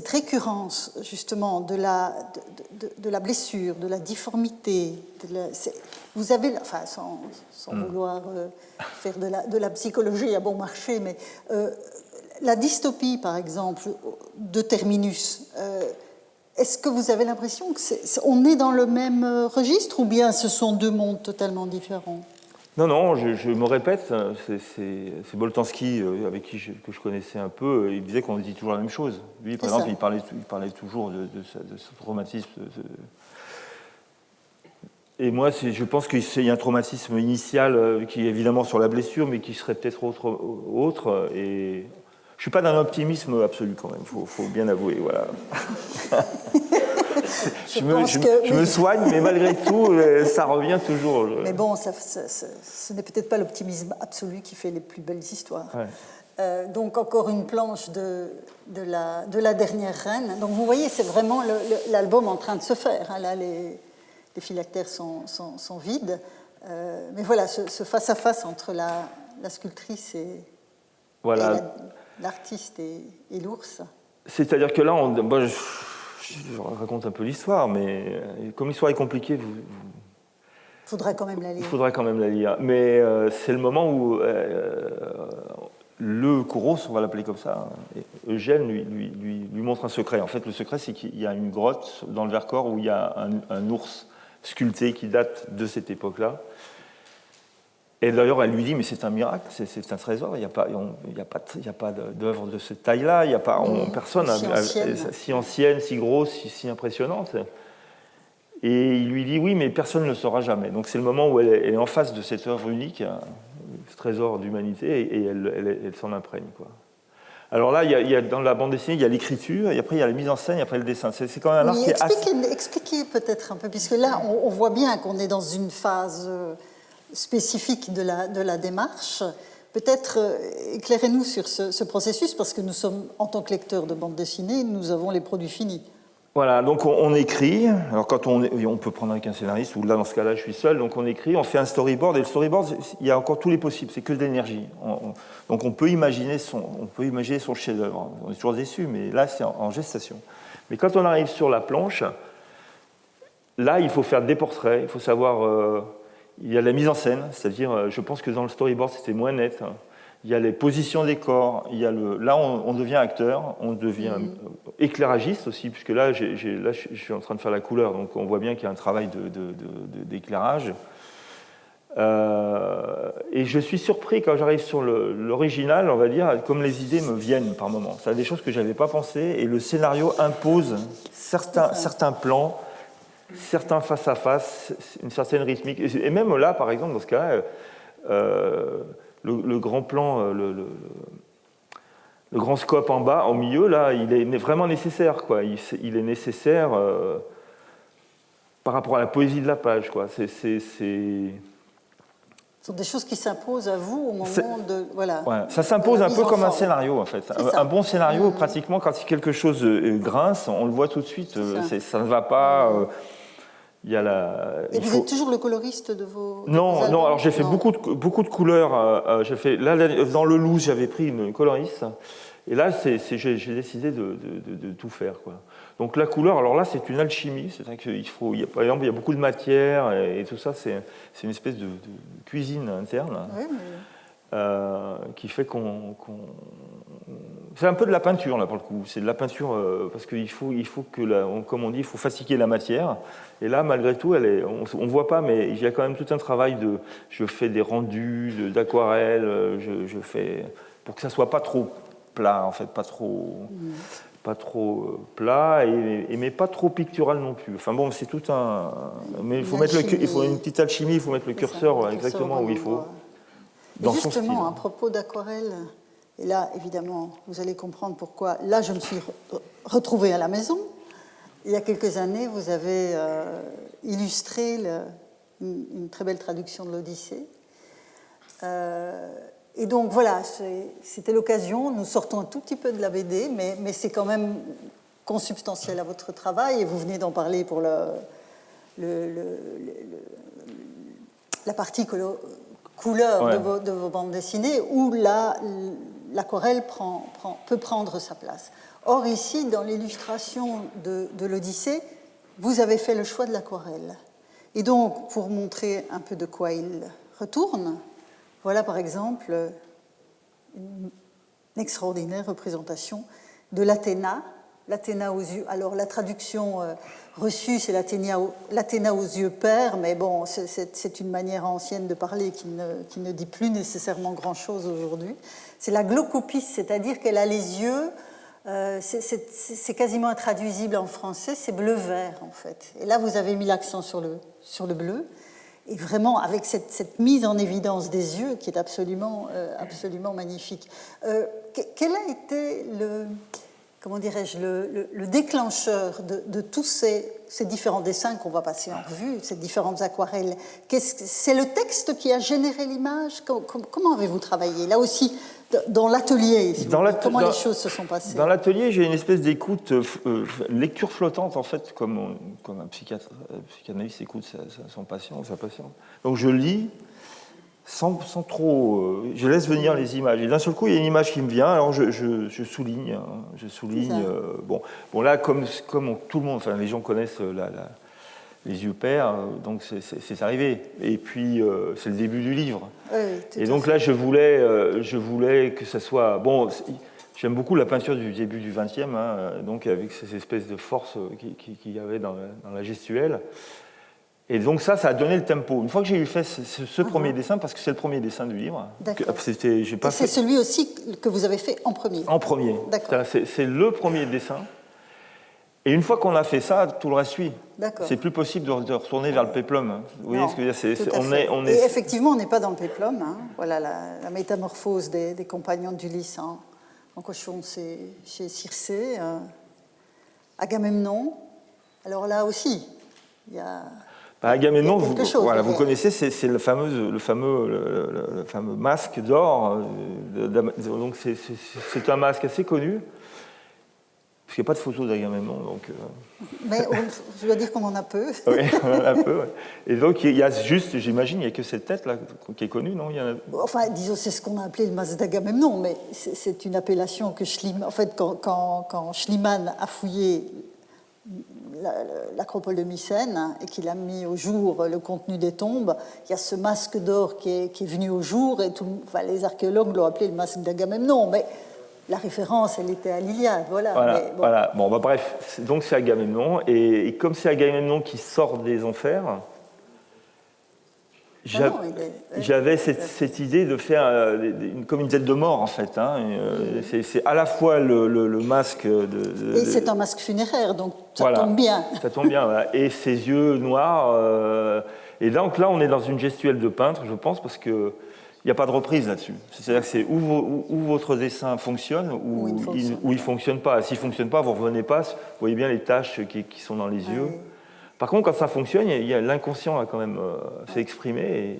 Speaker 1: récurrence justement de la blessure, de la difformité. Vous avez, enfin, sans vouloir faire de la psychologie à bon marché, mais la dystopie, par exemple, de Terminus, est-ce que vous avez l'impression qu'on est dans le même registre ou bien ce sont 2 mondes totalement différents ?
Speaker 2: Non, je me répète, c'est Boltanski, avec qui que je connaissais un peu, il disait qu'on dit toujours la même chose. Lui, par exemple, il parlait toujours de ce traumatisme. Et moi, je pense qu'il y a un traumatisme initial qui est évidemment sur la blessure, mais qui serait peut-être autre. Et je ne suis pas d'un optimisme absolu quand même, il faut bien avouer. Voilà. Je me soigne, mais malgré tout, ça revient toujours.
Speaker 1: Mais bon, ce n'est peut-être pas l'optimisme absolu qui fait les plus belles histoires. Ouais. Donc encore une planche de la dernière reine. Donc vous voyez, c'est vraiment l'album en train de se faire. Hein. Là, les phylactères sont vides. Mais voilà, ce face-à-face entre la sculptrice et l'artiste et l'ours.
Speaker 2: C'est-à-dire que là, je raconte un peu l'histoire, mais comme l'histoire est compliquée,
Speaker 1: il faudra quand même la lire.
Speaker 2: Il faudra quand même la lire. Mais c'est le moment où le Kouros, on va l'appeler comme ça, Eugène lui montre un secret. En fait, le secret, c'est qu'il y a une grotte dans le Vercors où il y a un ours sculpté qui date de cette époque-là. Et d'ailleurs, elle lui dit, mais c'est un miracle, c'est un trésor, il n'y a pas d'œuvre de cette taille-là, il n'y a pas, personne si ancienne, si grosse, si impressionnante. Et il lui dit, oui, mais personne ne le saura jamais. Donc c'est le moment où elle est en face de cette œuvre unique, ce trésor d'humanité, et elle s'en imprègne, quoi. Alors là, dans la bande dessinée, il y a l'écriture, et après il y a la mise en scène, et après le dessin. C'est quand même un art qui est assez...
Speaker 1: Expliquez peut-être un peu, puisque là, on voit bien qu'on est dans une phase... spécifique de la démarche. Peut-être éclairez-nous sur ce processus, parce que nous sommes, en tant que lecteurs de bande dessinée, nous avons les produits finis.
Speaker 2: Voilà, donc on écrit. Alors quand on peut prendre avec un scénariste, ou là dans ce cas-là je suis seul, donc on écrit, on fait un storyboard, et le storyboard, il y a encore tous les possibles, c'est que de l'énergie. Donc on peut imaginer son chef-d'œuvre. On est toujours déçu, mais là c'est en gestation. Mais quand on arrive sur la planche, là il faut faire des portraits, il faut savoir, il y a la mise en scène, c'est-à-dire, je pense que dans le storyboard c'était moins net. Il y a les positions des corps, là on devient acteur, on devient éclairagiste aussi, puisque là, je suis en train de faire la couleur, donc on voit bien qu'il y a un travail d'éclairage. Et je suis surpris quand j'arrive sur l'original, on va dire, comme les idées me viennent par moments. C'est des choses que je n'avais pas pensées, et le scénario impose certains plans, certains face-à-face, une certaine rythmique. Et même là, par exemple, dans ce cas-là, le grand plan, le grand scope en bas, au milieu, là, il est vraiment nécessaire, quoi. Il est nécessaire par rapport à la poésie de la page, quoi.
Speaker 1: Ce sont des choses qui s'imposent à vous au moment de... Voilà,
Speaker 2: ouais, ça s'impose un peu comme un scénario, en fait. Un bon scénario, pratiquement, quand quelque chose grince, on le voit tout de suite, ça ne va pas...
Speaker 1: Et vous êtes toujours le coloriste de vos...
Speaker 2: Non, alors j'ai fait beaucoup de couleurs. Là, dans le Loup, j'avais pris une coloriste. Et là, j'ai décidé de tout faire, quoi. Donc la couleur, alors là, c'est une alchimie. C'est vrai par exemple, il y a beaucoup de matière et tout ça. C'est une espèce de cuisine interne. Oui, mais... qui fait c'est un peu de la peinture, là, pour le coup. C'est de la peinture parce qu'il faut que, comme on dit, il faut fatiguer la matière. Et là, malgré tout, on ne voit pas, mais il y a quand même tout un travail je fais des rendus d'aquarelle, je fais pour que ça soit pas trop plat, en fait, pas trop plat, mais pas trop pictural non plus. Enfin bon, c'est tout un... Mais il faut une petite alchimie, il faut mettre le curseur exactement où il faut.
Speaker 1: Et justement, à propos d'aquarelle, et là, évidemment, vous allez comprendre pourquoi. Là, je me suis retrouvée à la maison. Il y a quelques années, vous avez illustré une très belle traduction de l'Odyssée. Et donc, voilà, c'était l'occasion. Nous sortons un tout petit peu de la BD, mais c'est quand même consubstantiel à votre travail. Et vous venez d'en parler pour la partie couleur de vos bandes dessinées, où l'aquarelle peut prendre sa place. Or, ici, dans l'illustration de l'Odyssée, vous avez fait le choix de l'aquarelle. Et donc, pour montrer un peu de quoi il retourne, voilà par exemple une extraordinaire représentation de l'Athéna. L'Athéna aux yeux. Alors, la traduction reçue, c'est l'Athéna aux yeux pères, mais bon, c'est une manière ancienne de parler qui ne dit plus nécessairement grand-chose aujourd'hui. C'est la glaucopis, c'est-à-dire qu'elle a les yeux, c'est quasiment intraduisible en français, c'est bleu-vert en fait. Et là, vous avez mis l'accent sur le bleu, et vraiment avec cette mise en évidence des yeux qui est absolument magnifique. Quel a été le déclencheur de tous ces différents dessins qu'on va passer en revue, ces différentes aquarelles? C'est le texte qui a généré l'image? Comment avez-vous travaillé? Là aussi, dans l'atelier, comment les choses se sont passées? Dans
Speaker 2: l'atelier, j'ai une espèce d'écoute, lecture flottante, en fait, comme un psychanalyste écoute son patient, sa patiente. Donc je lis sans trop... je laisse venir les images. Et d'un seul coup, il y a une image qui me vient, alors je souligne. Bon, là, comme tout le monde, enfin, les gens connaissent les yeux pairs, donc c'est arrivé. Et puis, c'est le début du livre.
Speaker 1: Oui,
Speaker 2: et donc là, je voulais que ça soit... Bon, j'aime beaucoup la peinture du début du XXe, donc avec ces espèces de force qu'il y avait dans la gestuelle. Et donc ça a donné le tempo. Une fois que j'ai fait ce premier dessin, parce que c'est le premier dessin du livre.
Speaker 1: C'est celui aussi que vous avez fait en premier.
Speaker 2: En premier. D'accord. C'est le premier dessin. Et une fois qu'on a fait ça, tout le reste suit. D'accord. C'est plus possible de retourner vers le péplum. Vous voyez ce que je veux dire,
Speaker 1: Et effectivement, on n'est pas dans le péplum. Voilà la métamorphose des compagnons d'Ulysse en cochon, c'est chez Circé. Agamemnon. Alors là aussi, il y a...
Speaker 2: Agamemnon, vous connaissez, c'est le fameux masque d'or. Donc c'est un masque assez connu. Parce qu'il n'y a pas de photos d'Agamemnon, donc...
Speaker 1: Mais je dois dire qu'on en a peu.
Speaker 2: Oui, on en a peu, ouais. Et donc, il y a juste, j'imagine, il n'y a que cette tête-là qui est connue, non?
Speaker 1: Enfin, disons, c'est ce qu'on a appelé le masque d'Agamemnon, mais c'est une appellation que Schliemann... En fait, quand Schliemann a fouillé l'acropole de Mycène et qu'il a mis au jour le contenu des tombes, il y a ce masque d'or qui est venu au jour, et les archéologues l'ont appelé le masque d'Agamemnon, mais... La référence, elle était à l'Iliade, voilà. Mais bon.
Speaker 2: Voilà. Bon, bah, bref, donc c'est Agamemnon, et comme c'est Agamemnon qui sort des enfers, j'avais cette idée de faire comme une tête de mort, en fait. Hein, c'est à la fois le masque
Speaker 1: Et c'est un masque funéraire, donc ça
Speaker 2: voilà,
Speaker 1: tombe bien.
Speaker 2: Ça tombe bien, voilà. Et ses yeux noirs. Et donc là, on est dans une gestuelle de peintre, je pense, parce que il n'y a pas de reprise là-dessus. C'est-à-dire que c'est où votre dessin fonctionne ou il ne fonctionne pas. S'il ne fonctionne pas, vous ne revenez pas. Vous voyez bien les taches qui sont dans les yeux. Par contre, quand ça fonctionne, l'inconscient a quand même s'est exprimé.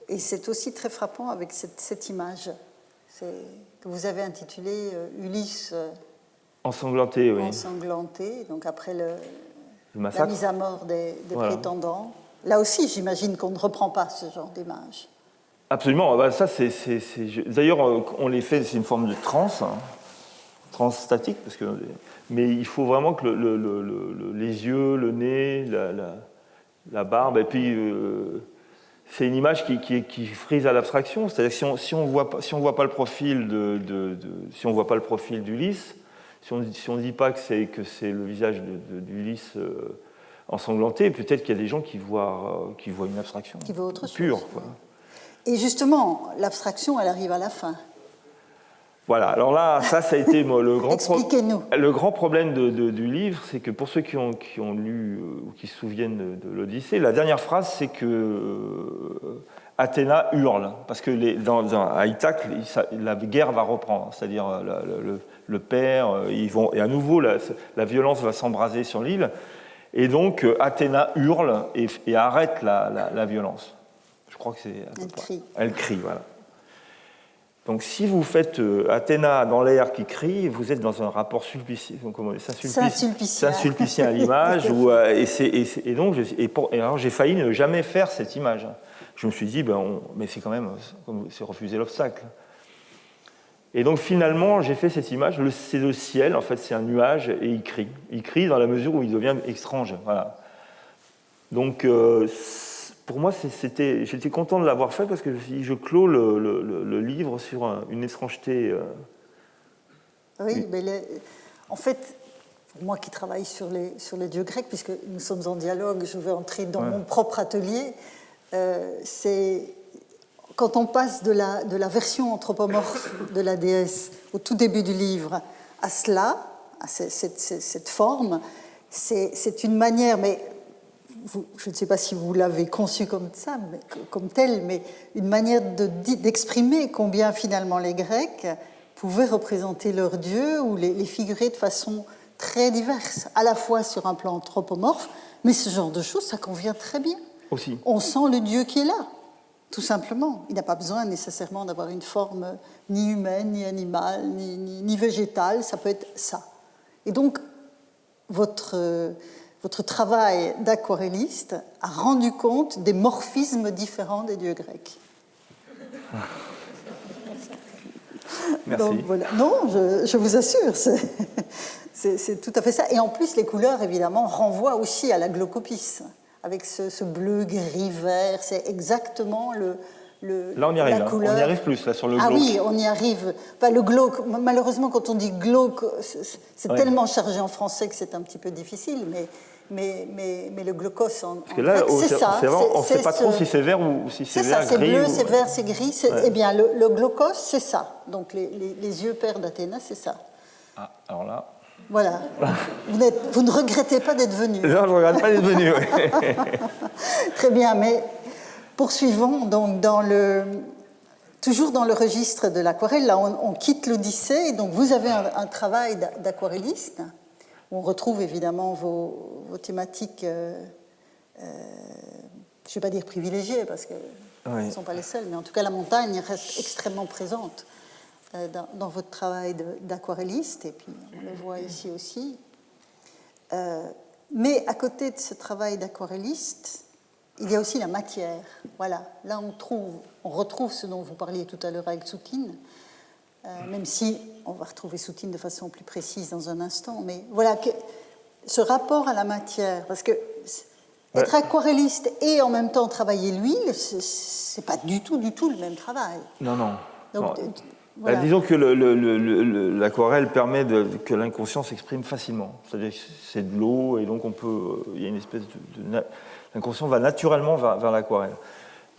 Speaker 1: Et c'est aussi très frappant avec cette image que vous avez intitulée Ulysse
Speaker 2: ensanglanté. Oui.
Speaker 1: Ensanglanté, donc après la
Speaker 2: massacre.
Speaker 1: Mise à mort des prétendants. Là aussi, j'imagine qu'on ne reprend pas ce genre d'image.
Speaker 2: Absolument. Ça, d'ailleurs, on les fait, c'est une forme de transe, transe statique, mais il faut vraiment que les yeux, le nez, la barbe, et puis c'est une image qui frise à l'abstraction. C'est-à-dire que si on voit pas le profil si on voit pas le profil d'Ulysse, si on ne dit pas que c'est le visage d'Ulysse ensanglanté, peut-être qu'il y a des gens qui voient une abstraction
Speaker 1: qui voient autre
Speaker 2: pure,
Speaker 1: chose.
Speaker 2: Quoi.
Speaker 1: Et justement, l'abstraction, elle arrive à la fin.
Speaker 2: Voilà, alors là, ça a été
Speaker 1: Expliquez-nous.
Speaker 2: Le grand problème du livre, c'est que pour ceux qui ont lu ou qui se souviennent de l'Odyssée, la dernière phrase, c'est que Athéna hurle, parce que à Ithaque, la guerre va reprendre, c'est-à-dire le père, et à nouveau, la violence va s'embraser sur l'île, et donc Athéna hurle et arrête la violence. Je crois que c'est à peu près. Elle crie, voilà. Donc si vous faites Athéna dans l'air qui crie, vous êtes dans un rapport Saint-Sulpicien à l'image. Alors j'ai failli ne jamais faire cette image. Je me suis dit, mais c'est quand même, c'est refuser l'obstacle. Et donc finalement, j'ai fait cette image. C'est le ciel, en fait, c'est un nuage, et il crie. Il crie dans la mesure où il devient étrange. Voilà. Donc pour moi, j'étais content de l'avoir fait parce que je clôt le livre sur une étrangeté.
Speaker 1: Oui, mais en fait, pour moi qui travaille sur les dieux grecs, puisque nous sommes en dialogue, je vais entrer dans mon propre atelier, c'est quand on passe de la version anthropomorphe de la déesse au tout début du livre à cela, à cette forme, c'est une manière, mais je ne sais pas si vous l'avez conçu comme ça, comme tel, mais une manière d'exprimer combien finalement les Grecs pouvaient représenter leurs dieux ou les figurer de façon très diverse, à la fois sur un plan anthropomorphe, mais ce genre de choses, ça convient très bien.
Speaker 2: Aussi.
Speaker 1: On sent le dieu qui est là, tout simplement. Il n'a pas besoin nécessairement d'avoir une forme ni humaine, ni animale, ni végétale, ça peut être ça. Et donc, votre travail d'aquarelliste a rendu compte des morphismes différents des dieux grecs.
Speaker 2: Merci.
Speaker 1: Donc, voilà. Non, je vous assure, c'est tout à fait ça. Et en plus, les couleurs, évidemment, renvoient aussi à la glaucopis, avec ce bleu, gris, vert. C'est exactement
Speaker 2: là, on y arrive. On y arrive plus, là, sur le glauque.
Speaker 1: Ah oui, on y arrive. Enfin, le glauque, malheureusement, quand on dit glauque, c'est tellement chargé en français que c'est un petit peu difficile, mais le glaucos
Speaker 2: parce que là,
Speaker 1: c'est ça.
Speaker 2: On ne sait pas trop si c'est vert ou si c'est vert,
Speaker 1: gris. C'est ça, c'est bleu, c'est vert, c'est gris. Eh bien, le glaucos, c'est ça. Donc, les yeux pairs d'Athéna, c'est ça.
Speaker 2: Ah, alors là...
Speaker 1: Voilà. Vous ne regrettez pas d'être venu.
Speaker 2: Non, je ne regrette pas d'être venu. Oui.
Speaker 1: Très bien, mais poursuivons. Donc, toujours dans le registre de l'aquarelle, là, on quitte l'Odyssée. Donc, vous avez un travail d'aquarelliste. On retrouve évidemment vos thématiques, je ne vais pas dire privilégiées, parce qu'elles ne sont pas les seules, mais en tout cas, la montagne reste extrêmement présente dans votre travail d'aquarelliste. Et puis, on le voit ici aussi. Mais à côté de ce travail d'aquarelliste, il y a aussi la matière. Voilà, là on retrouve ce dont vous parliez tout à l'heure avec Soutine, même si on va retrouver Soutine de façon plus précise dans un instant. Mais voilà, ce rapport à la matière, parce que être aquarelliste et en même temps travailler l'huile, c'est pas du tout le même travail.
Speaker 2: Non.
Speaker 1: Donc, voilà.
Speaker 2: Disons que l'aquarelle permet que l'inconscient s'exprime facilement. C'est-à-dire que c'est de l'eau et donc il y a une espèce l'inconscient va naturellement vers l'aquarelle.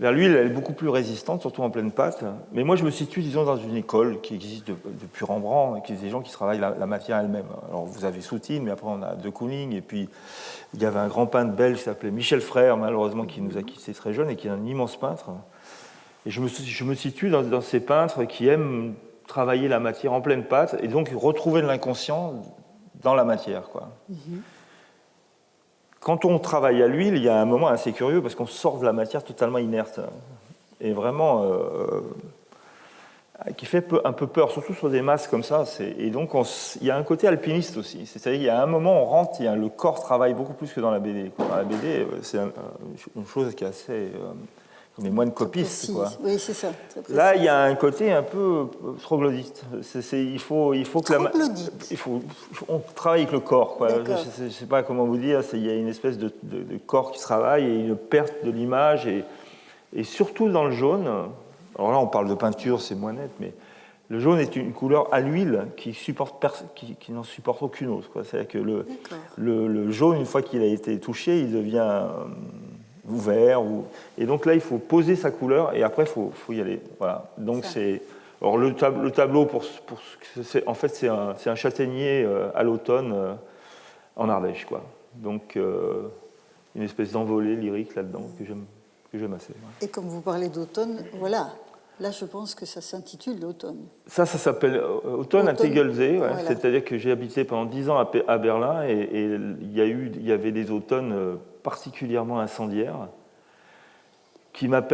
Speaker 2: Vers l'huile, elle est beaucoup plus résistante, surtout en pleine pâte. Mais moi, je me situe, disons, dans une école qui existe depuis Rembrandt, qui est des gens qui travaillent la matière elle-même. Alors, vous avez Soutine, mais après, on a De Kooning, et puis il y avait un grand peintre belge qui s'appelait Michel Frère, malheureusement, qui nous a quittés très jeune et qui est un immense peintre. Et je me situe dans ces peintres qui aiment travailler la matière en pleine pâte et donc retrouver de l'inconscient dans la matière, quoi. Quand on travaille à l'huile, il y a un moment assez curieux parce qu'on sort de la matière totalement inerte et vraiment qui fait un peu peur, surtout sur des masses comme ça. Et donc il y a un côté alpiniste aussi. C'est-à-dire qu'il y a un moment, on rentre, le corps travaille beaucoup plus que dans la BD. Dans la BD, c'est une chose qui est assez comme les moines copistes, quoi.
Speaker 1: Oui, c'est ça.
Speaker 2: Là, il y a un côté un peu troglodyte. Il faut que on travaille avec le corps, quoi. Je ne sais pas comment vous dire. Il y a une espèce de corps qui travaille et une perte de l'image et surtout dans le jaune. Alors là, on parle de peinture, c'est moins net, mais le jaune est une couleur à l'huile qui n'en supporte aucune autre, quoi. C'est-à-dire que le jaune, une fois qu'il a été touché, il devient ouvert. Et donc là, il faut poser sa couleur et après, il faut y aller. Voilà. Donc alors le tableau, en fait, c'est un châtaignier à l'automne en Ardèche, quoi. Donc une espèce d'envolée lyrique là-dedans que j'aime assez. Ouais.
Speaker 1: Et comme vous parlez d'automne, voilà. Là, je pense que ça s'intitule l'automne.
Speaker 2: Ça s'appelle Automne à Tegelsee. Ouais. Voilà. C'est-à-dire que j'ai habité pendant 10 ans à Berlin et il y avait des automnes particulièrement incendiaire,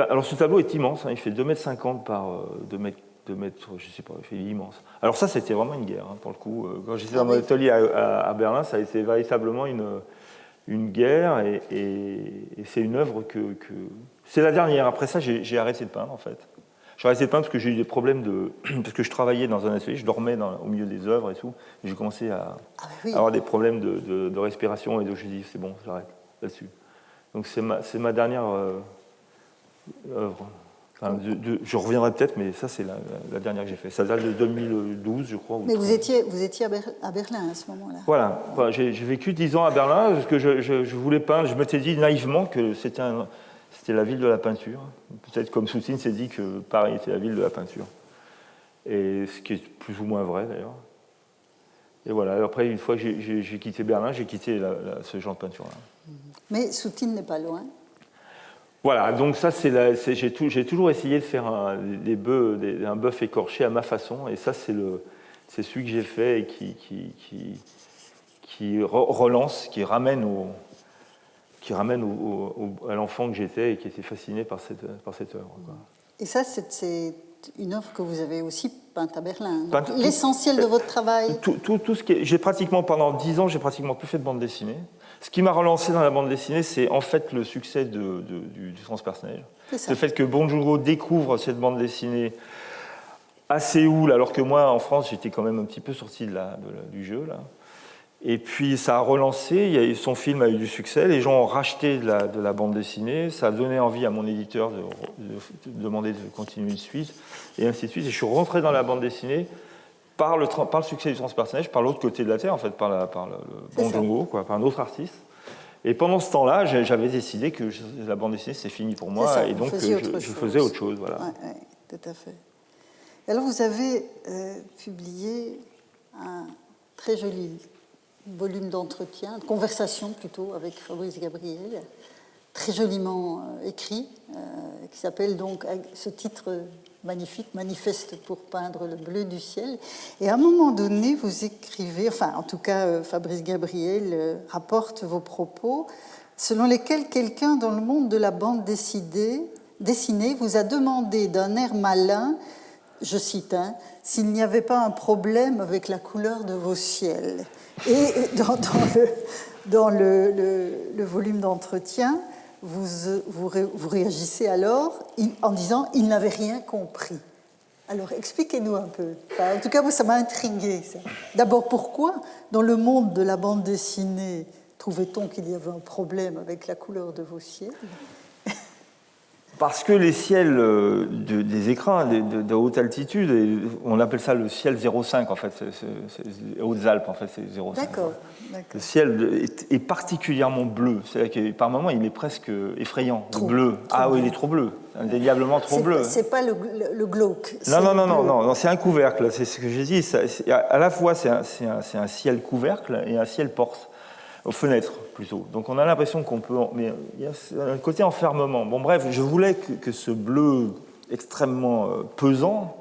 Speaker 2: Alors ce tableau est immense, hein, il fait 2,50 m par 2 mètres, je sais pas, il fait immense. Alors ça, c'était vraiment une guerre, hein, pour le coup. Quand j'étais dans mon atelier à Berlin, ça a été véritablement une guerre et c'est une œuvre que... C'est la dernière. Après ça, j'ai arrêté de peindre, en fait. J'ai arrêté de peindre parce que j'ai eu des problèmes parce que je travaillais dans un atelier, je dormais au milieu des œuvres et tout, et j'ai commencé à avoir des problèmes de respiration et donc je me dis, c'est bon, j'arrête là-dessus. Donc c'est ma dernière œuvre. Enfin, je reviendrai peut-être, mais ça c'est la dernière que j'ai faite. Ça date de 2012, je crois.
Speaker 1: Mais vous étiez à Berlin à ce moment-là.
Speaker 2: Voilà, j'ai vécu 10 ans à Berlin parce que je voulais peindre. Je m'étais dit naïvement que c'était la ville de la peinture. Peut-être comme Soutine s'est dit que Paris était la ville de la peinture. Et ce qui est plus ou moins vrai d'ailleurs. Et voilà, après, une fois que j'ai quitté Berlin, j'ai quitté ce genre de peinture-là.
Speaker 1: Mais Soutine n'est pas loin.
Speaker 2: Voilà, donc ça, j'ai toujours essayé de faire un bœuf écorché à ma façon, et ça, c'est celui que j'ai fait et qui relance, qui ramène à l'enfant que j'étais et qui était fasciné par cette œuvre, quoi.
Speaker 1: Et ça, c'est une œuvre que vous avez aussi peinte à Berlin. L'essentiel de votre travail.
Speaker 2: Tout ce j'ai pratiquement, pendant 10 ans, j'ai pratiquement plus fait de bande dessinée. Ce qui m'a relancé dans la bande dessinée, c'est en fait le succès du transpersonnage. Le fait que Bong Joon-ho découvre cette bande dessinée à Séoul, alors que moi, en France, j'étais quand même un petit peu sorti du jeu, là. Et puis ça a relancé, son film a eu du succès, les gens ont racheté de la bande dessinée, ça a donné envie à mon éditeur de demander de continuer une suite, et ainsi de suite. Et je suis rentré dans la bande dessinée par le succès du transpersonnage, par l'autre côté de la Terre, en fait, par le Bong Joon-ho, quoi, par un autre artiste. Et pendant ce temps-là, j'avais décidé que la bande dessinée, c'est fini pour moi, et donc je faisais autre chose. Voilà.
Speaker 1: Ouais, tout à fait. Alors vous avez publié un très joli volume d'entretien, de conversation plutôt, avec Fabrice Gabriel, très joliment écrit, qui s'appelle donc, ce titre magnifique, Manifeste pour peindre le bleu du ciel. Et à un moment donné, vous écrivez, enfin en tout cas Fabrice Gabriel rapporte vos propos, selon lesquels quelqu'un dans le monde de la bande dessinée vous a demandé d'un air malin je cite, hein, s'il n'y avait pas un problème avec la couleur de vos ciels. Et dans le volume d'entretien, vous réagissez alors en disant « il n'avait rien compris ». Alors, expliquez-nous un peu. Enfin, en tout cas, moi, ça m'a intrigué. D'abord, pourquoi, dans le monde de la bande dessinée, trouvait-on qu'il y avait un problème avec la couleur de vos ciels ?
Speaker 2: Parce que les ciels des écrins de haute altitude, on appelle ça le ciel 0,5 en fait, c'est Hautes-Alpes en fait, c'est 0,5.
Speaker 1: D'accord.
Speaker 2: Le ciel est particulièrement bleu, c'est-à-dire que par moments il est presque effrayant, bleu. Oui, il est trop bleu, indéniablement trop bleu.
Speaker 1: C'est pas le glauque.
Speaker 2: Non, c'est un couvercle, c'est ce que j'ai dit. À la fois c'est un ciel couvercle et un ciel porte, aux fenêtres plutôt. Donc on a l'impression qu'on peut... Mais il y a un côté enfermement. Bon bref, je voulais que ce bleu extrêmement pesant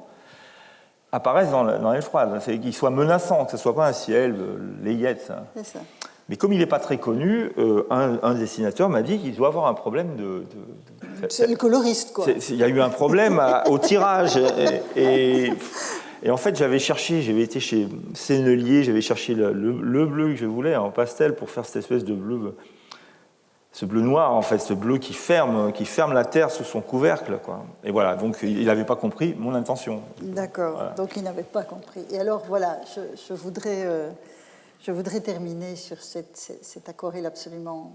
Speaker 2: apparaisse dans l'aile froide, qu'il soit menaçant, que ce ne soit pas un ciel layette.
Speaker 1: C'est ça.
Speaker 2: Mais comme il n'est pas très connu, un dessinateur m'a dit qu'il doit avoir un problème de
Speaker 1: c'est le coloriste, quoi.
Speaker 2: Il y a eu un problème au tirage. Et en fait, j'avais été chez Sennelier, j'avais cherché le bleu que je voulais en pastel pour faire cette espèce de bleu, ce bleu noir, en fait, ce bleu qui ferme la terre sous son couvercle, quoi. Et voilà, donc il n'avait pas compris mon intention.
Speaker 1: D'accord, voilà. Donc il n'avait pas compris. Et alors, voilà, je voudrais terminer sur cette aquarelle absolument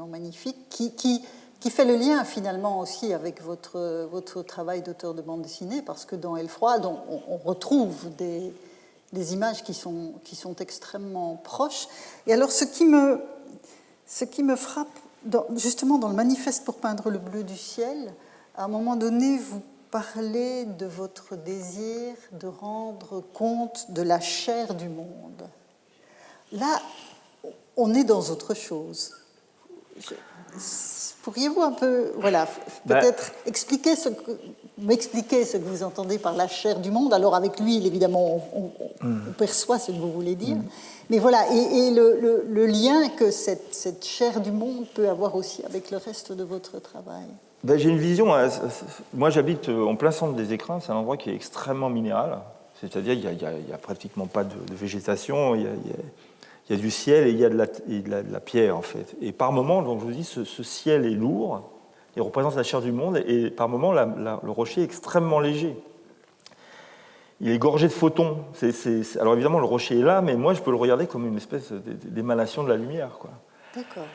Speaker 1: magnifique qui fait le lien finalement aussi avec votre travail d'auteur de bande dessinée, parce que dans Aile froide, on retrouve des images qui sont extrêmement proches. Et alors, ce qui me frappe, justement dans le manifeste pour peindre le bleu du ciel, à un moment donné, vous parlez de votre désir de rendre compte de la chair du monde. Là, on est dans autre chose. Pourriez-vous un peu, voilà, peut-être m'expliquer ce que vous entendez par la chair du monde? Alors avec l'huile, évidemment, on perçoit ce que vous voulez dire. Mais voilà, et le lien que cette chair du monde peut avoir aussi avec le reste de votre travail.
Speaker 2: J'ai une vision. Moi, j'habite en plein centre des écrins. C'est un endroit qui est extrêmement minéral. C'est-à-dire qu'il n'y a pratiquement pas de végétation. Il y a du ciel et il y a de la pierre, en fait. Et par moments, donc je vous dis, ce ciel est lourd, il représente la chair du monde, et par moments, le rocher est extrêmement léger. Il est gorgé de photons. Alors évidemment, le rocher est là, mais moi, je peux le regarder comme une espèce d'émanation de la lumière, quoi.
Speaker 1: D'accord.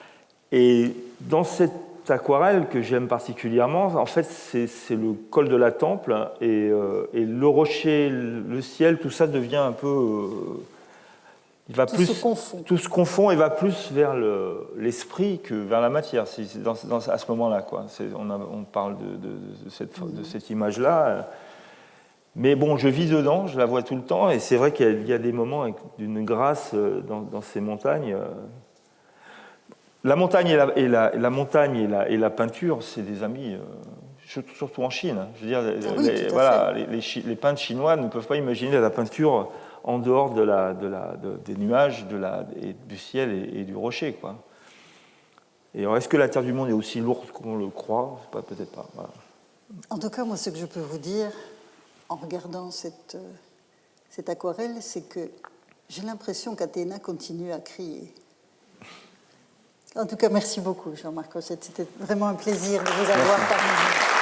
Speaker 2: Et dans cette aquarelle que j'aime particulièrement, en fait, c'est le col de la Temple, et le rocher, le ciel, tout ça devient un peu... Tout se confond et va plus vers l'esprit que vers la matière. À ce moment-là, quoi. On parle de cette image-là. Mais bon, je vis dedans, je la vois tout le temps, et c'est vrai qu'il y a des moments d'une grâce dans ces montagnes. La montagne et la peinture, c'est des amis, surtout en Chine. Je veux dire, les peintres chinois ne peuvent pas imaginer la peinture en dehors des nuages, et du ciel et du rocher, quoi. Et alors, est-ce que la terre du monde est aussi lourde qu'on le croit? Peut-être pas. Voilà.
Speaker 1: En tout cas, moi, ce que je peux vous dire, en regardant cette aquarelle, c'est que j'ai l'impression qu'Athéna continue à crier. En tout cas, merci beaucoup, Jean-Marc Rochette. C'était vraiment un plaisir de vous avoir parmi nous.